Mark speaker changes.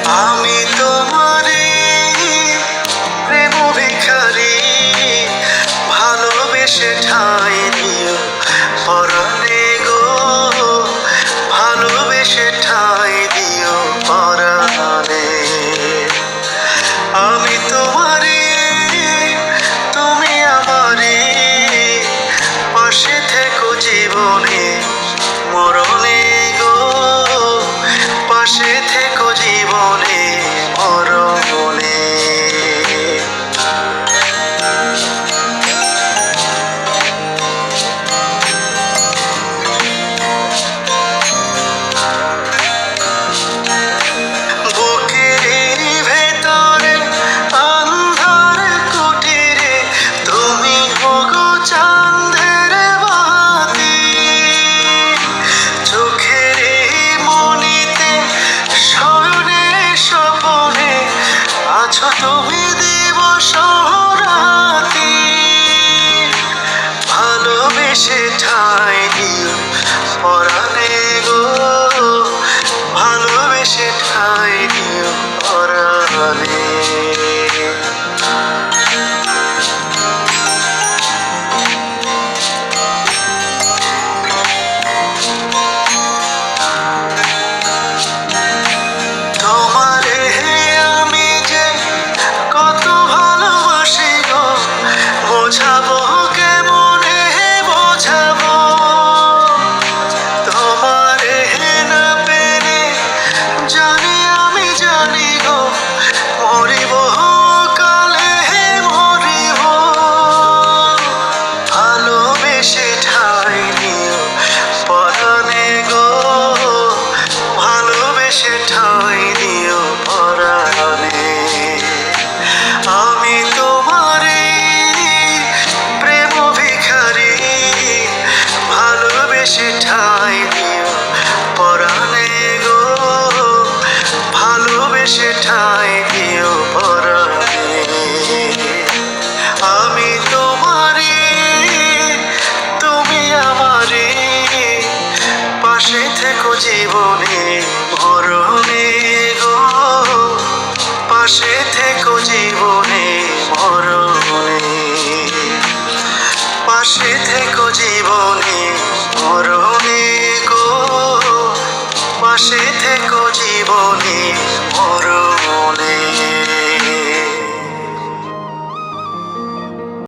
Speaker 1: আমি তোমারে প্রেম ভিখারি, ভালোবেসে ঠাঁই দিও পরাণে গো, ভালোবেসে ঠাঁই দিও পরাণে। আমি তোমারে, তুমি আমারে, পাশে থেকো জীবনে মরণে গো, পাশে থেকো জীবনে মরণে। বুকের ভেতরে আন্ধার কুটিরে তুমি ওগো চাঁদের বাতি, চোখের মনিতে শয়নে স্বপনে আছো তুমি দিবস রাতি। ভালোবেসে ঠাঁই দিও পরাণে গো, ভালোবেসে ঠাঁই দিও পরাণে। তোমারে আমি যে কত ভালোবাসি গো, বোঝাবো কেমনে বোঝাবো। তোমারে না পেলে জানি আমি জানি গো, মরিব কালে মরিব। ভালোবেসে ঠাঁই দিও পরাণে গো, ভালোবেসে ঠাঁই দিও পরাণে। আমি তোমারে প্রেম ভিখারি, ভালোবেসে ঠাঁই দিও পরাণে গো, ভালোবেসে ঠাঁই দিও পরাণে। আমি তোমারে, তুমি আমারে, পাশে থেকো জীবনে মরণে গো, পাশে থেকো জীবনে মরণে, পাশে থেকো জীবনে মরণে গো, পাশে থেকো জীবনে মরণে।